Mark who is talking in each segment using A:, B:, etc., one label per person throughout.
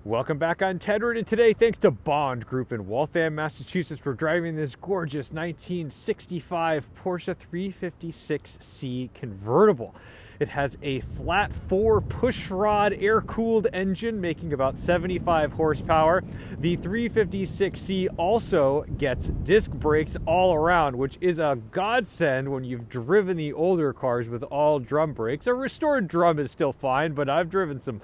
A: Welcome back on Tedward, and today, thanks to Bond Group in Waltham, Massachusetts, we're driving this gorgeous 1965 Porsche 356C convertible. It has a flat 4 pushrod air-cooled engine making about 75 horsepower. The 356C also gets disc brakes all around, which is a godsend when you've driven the older cars with all drum brakes. A restored drum is still fine, but I've driven some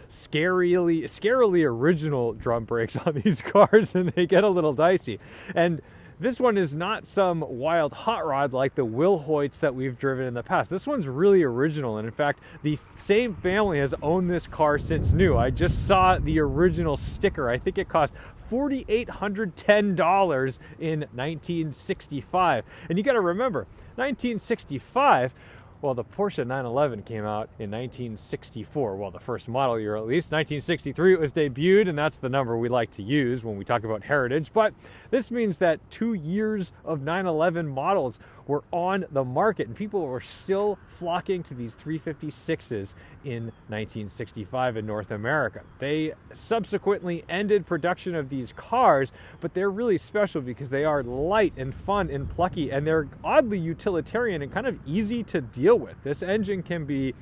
A: scarily original drum brakes on these cars, and they get a little dicey. And this one is not some wild hot rod like the Wilhoits that we've driven in the past. This one's really original, and in fact, the same family has owned this car since new. I just saw the original sticker. I think it cost $4,810 in 1965. And you got to remember, 1965, well, the Porsche 911 came out in 1964. Well, the first model year at least. 1963 it was debuted, and that's the number we like to use when we talk about heritage. But this means that 2 years of 911 models were on the market, and people were still flocking to these 356s in 1965 in North America. They subsequently ended production of these cars, but they're really special because they are light and fun and plucky, and they're oddly utilitarian and kind of easy to deal with. This engine can be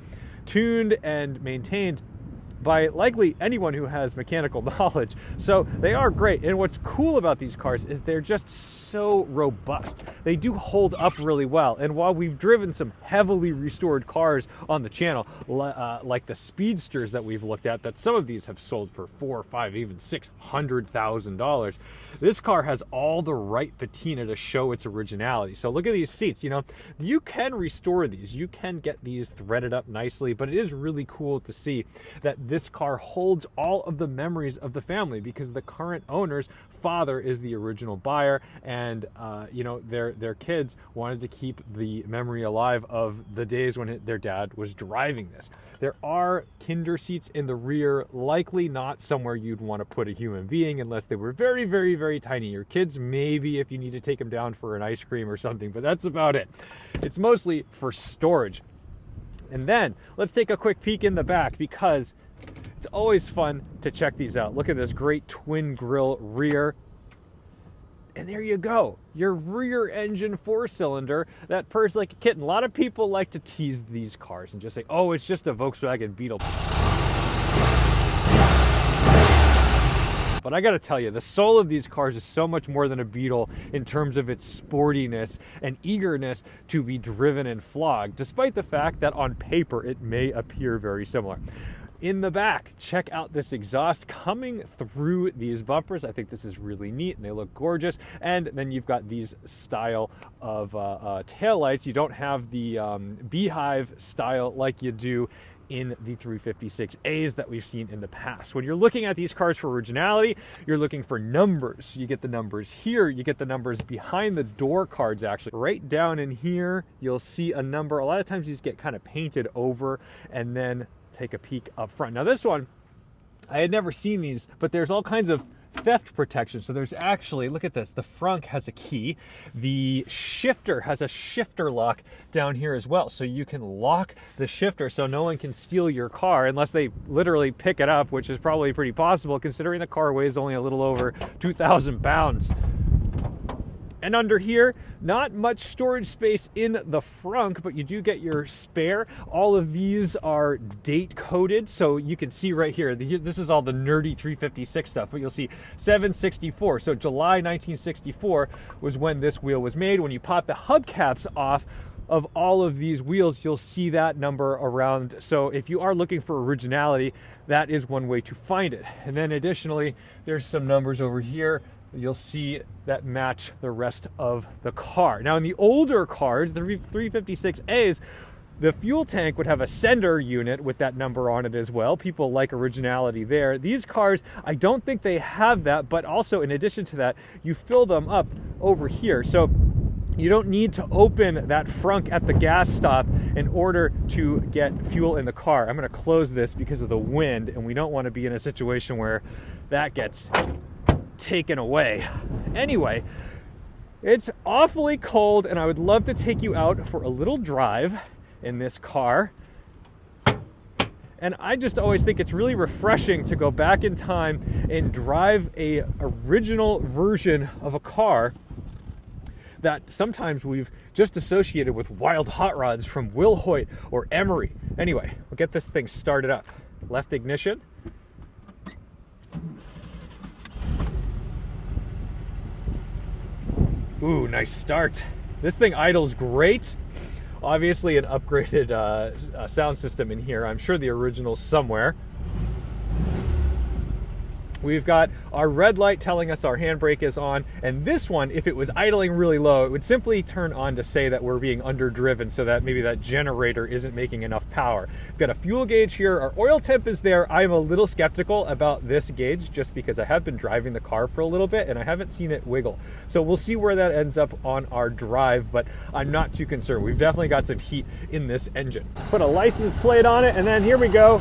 A: tuned and maintained by likely anyone who has mechanical knowledge. So they are great. And what's cool about these cars is they're just so robust. They do hold up really well. And while we've driven some heavily restored cars on the channel, like the Speedsters that we've looked at, that some of these have sold for $400,000, $500,000, even $600,000, this car has all the right patina to show its originality. So look at these seats. You know, you can restore these. You can get these threaded up nicely, but it is really cool to see that this car holds all of the memories of the family, because the current owner's father is the original buyer, and you know, their kids wanted to keep the memory alive of the days when their dad was driving this. There are kinder seats in the rear, likely not somewhere you'd want to put a human being unless they were very, very, very tiny. Your kids, maybe if you need to take them down for an ice cream or something, but that's about it. It's mostly for storage. And then let's take a quick peek in the back, because it's always fun to check these out. Look at this great twin grill rear. And there you go, your rear engine 4-cylinder that purrs like a kitten. A lot of people like to tease these cars and just say, oh, it's just a Volkswagen Beetle. But I gotta tell you, the soul of these cars is so much more than a Beetle in terms of its sportiness and eagerness to be driven and flogged, despite the fact that on paper it may appear very similar. In the back, check out this exhaust coming through these bumpers. I think this is really neat, and they look gorgeous. And then you've got these style of taillights. You don't have the beehive style like you do in the 356As that we've seen in the past. When you're looking at these cars for originality, you're looking for numbers. You get the numbers here, you get the numbers behind the door cards actually. Right down in here, you'll see a number. A lot of times these get kind of painted over, and then take a peek up front. Now this one, I had never seen these, but there's all kinds of theft protection. So there's actually, look at this, the frunk has a key. The shifter has a shifter lock down here as well. So you can lock the shifter so no one can steal your car unless they literally pick it up, which is probably pretty possible considering the car weighs only a little over 2,000 pounds. And under here, not much storage space in the frunk, but you do get your spare. All of these are date coded, so you can see right here, this is all the nerdy 356 stuff, but you'll see 764. So July 1964 was when this wheel was made. When you pop the hubcaps off of all of these wheels, you'll see that number around. So if you are looking for originality, that is one way to find it. And then additionally, there's some numbers over here you'll see that match the rest of the car. Now in the older cars, the 356As, the fuel tank would have a sender unit with that number on it as well. People like originality there. These cars, I don't think they have that, but also in addition to that, you fill them up over here. So you don't need to open that frunk at the gas stop in order to get fuel in the car. I'm gonna close this because of the wind, and we don't wanna be in a situation where that gets taken away. Anyway, it's awfully cold, and I would love to take you out for a little drive in this car. And I just always think it's really refreshing to go back in time and drive a original version of a car that sometimes we've just associated with wild hot rods from Will Hoyt or Emery. Anyway, we'll get this thing started up. Left ignition. Ooh, nice start. This thing idles great. Obviously an upgraded sound system in here. I'm sure the original's somewhere. We've got our red light telling us our handbrake is on, and this one, if it was idling really low, it would simply turn on to say that we're being underdriven, so that maybe that generator isn't making enough power. We've got a fuel gauge here. Our oil temp is there. I'm a little skeptical about this gauge just because I have been driving the car for a little bit and I haven't seen it wiggle. So we'll see where that ends up on our drive, but I'm not too concerned. We've definitely got some heat in this engine. Put a license plate on it, and then here we go.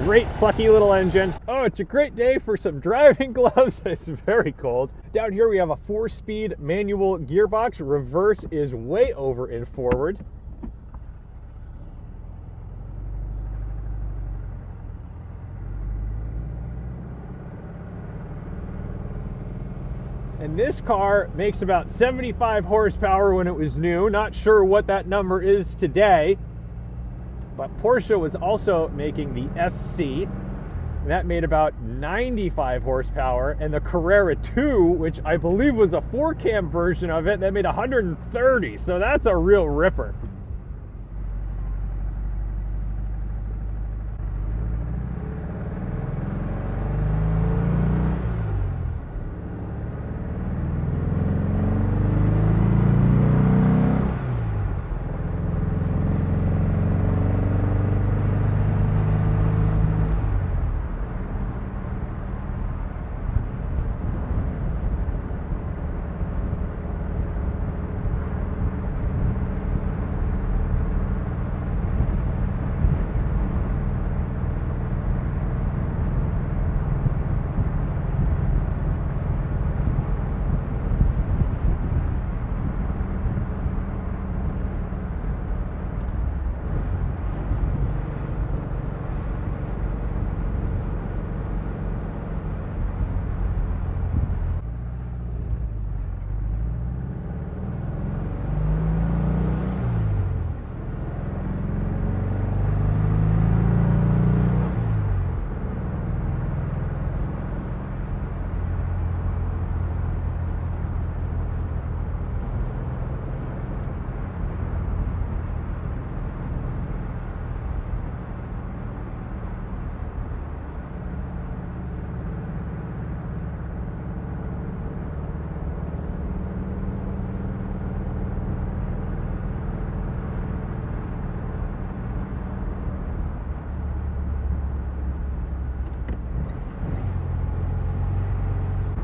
A: Great plucky little engine. Oh, it's a great day for some driving gloves. It's very cold. Down here we have a 4-speed manual gearbox. Reverse is way over and forward. And this car makes about 75 horsepower when it was new. Not sure what that number is today. But Porsche was also making the SC. That made about 95 horsepower. And the Carrera 2, which I believe was a 4-cam version of it, that made 130. So that's a real ripper.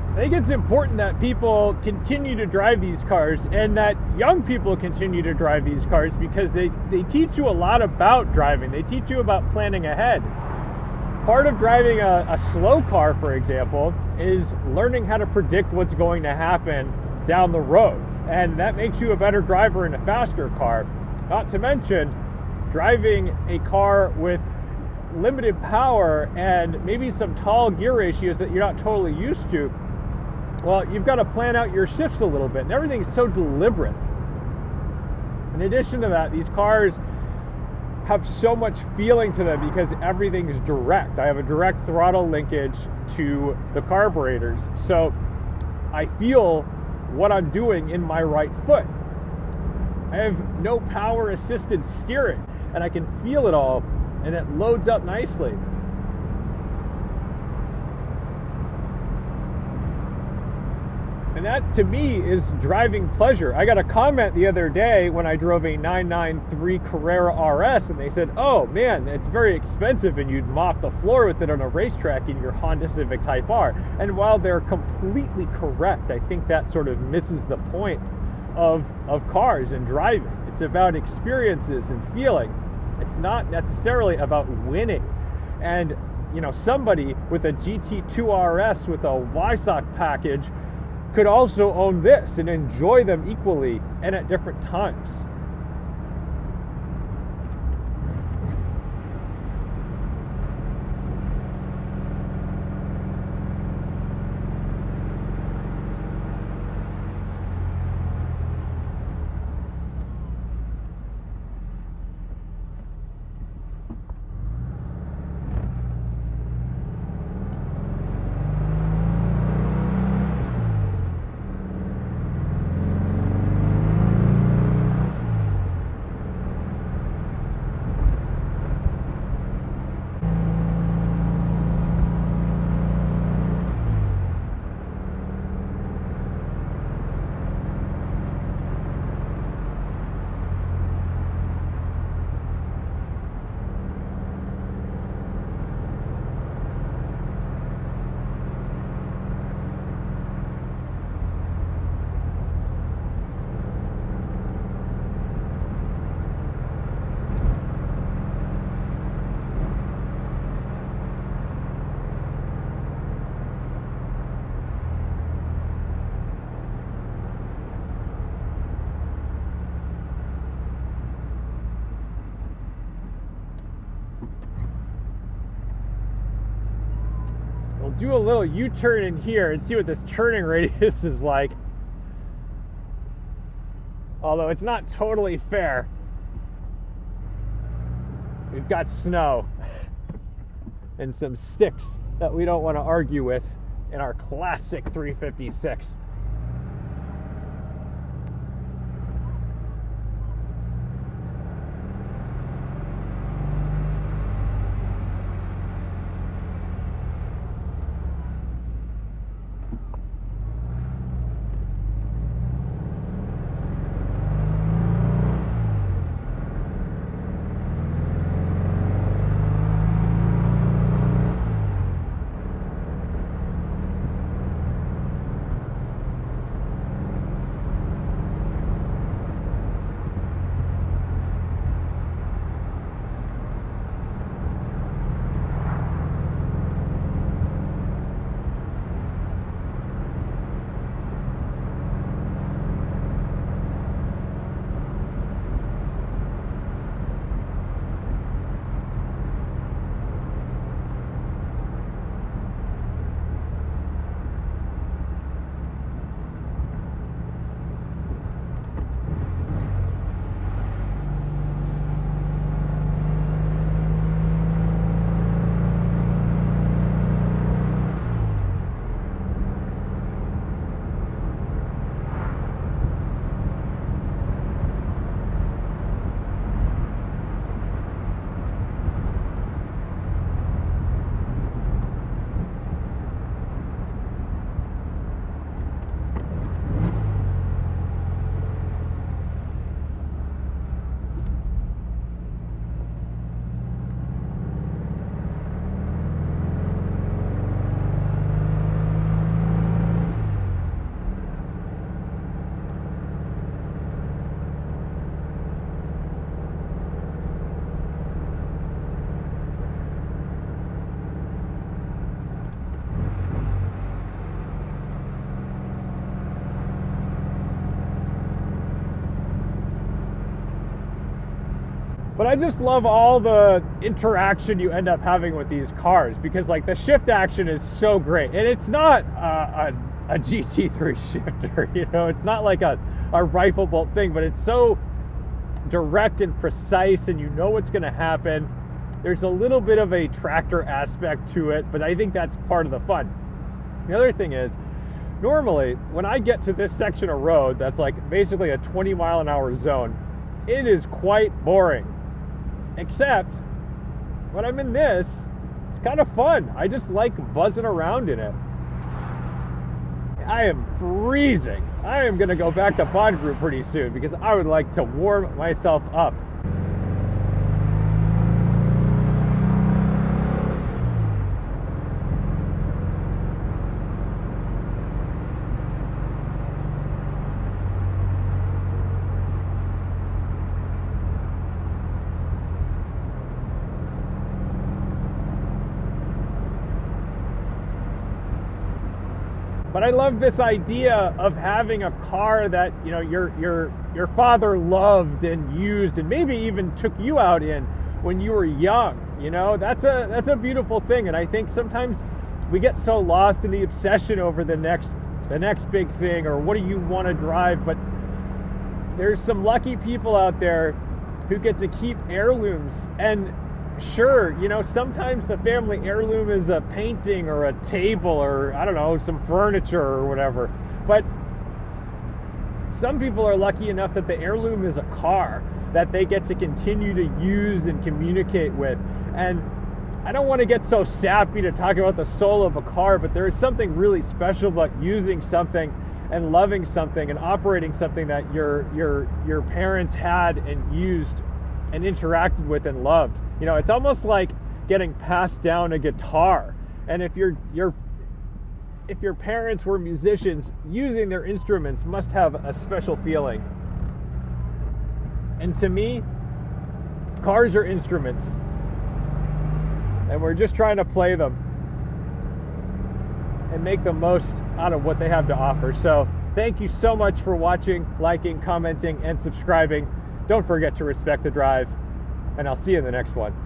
A: I think it's important that people continue to drive these cars and that young people continue to drive these cars because they teach you a lot about driving. They teach you about planning ahead. Part of driving a slow car, for example, is learning how to predict what's going to happen down the road. And that makes you a better driver in a faster car. Not to mention, driving a car with limited power and maybe some tall gear ratios that you're not totally used to, well, you've got to plan out your shifts a little bit, and everything's so deliberate. In addition to that, these cars have so much feeling to them because everything's direct. I have a direct throttle linkage to the carburetors, so I feel what I'm doing in my right foot. I have no power assisted steering, and I can feel it all, and it loads up nicely. And that, to me, is driving pleasure. I got a comment the other day when I drove a 993 Carrera RS, and they said, oh man, it's very expensive and you'd mop the floor with it on a racetrack in your Honda Civic Type R. And while they're completely correct, I think that sort of misses the point of cars and driving. It's about experiences and feeling. It's not necessarily about winning. And, you know, somebody with a GT2 RS with a YSOC package could also own this and enjoy them equally and at different times. we'll do a little U-turn in here and see what this turning radius is like. Although it's not totally fair. We've got snow and some sticks that we don't want to argue with in our classic 356. But I just love all the interaction you end up having with these cars, because like the shift action is so great. And it's not a GT3 shifter, you know, it's not like a rifle bolt thing, but it's so direct and precise, and you know what's going to happen. There's a little bit of a tractor aspect to it, but I think that's part of the fun. The other thing is, normally when I get to this section of road that's like basically a 20 mile an hour zone, it is quite boring. Except when I'm in this, it's kind of fun. I just like buzzing around in it. I am freezing. I am going to go back to Bond Group pretty soon because I would like to warm myself up. But I love this idea of having a car that, you know, your father loved and used and maybe even took you out in when you were young. You know, that's a beautiful thing. And I think sometimes we get so lost in the obsession over the next big thing, or what do you want to drive. But there's some lucky people out there who get to keep heirlooms. And sure, you know, sometimes the family heirloom is a painting or a table or, I don't know, some furniture or whatever. But some people are lucky enough that the heirloom is a car that they get to continue to use and communicate with. And I don't want to get so sappy to talk about the soul of a car, but there is something really special about using something and loving something and operating something that your parents had and used and interacted with and loved. You know, it's almost like getting passed down a guitar. And if your parents were musicians, using their instruments must have a special feeling. And to me, cars are instruments, and we're just trying to play them and make the most out of what they have to offer. So thank you so much for watching, liking, commenting, and subscribing. Don't forget to respect the drive, and I'll see you in the next one.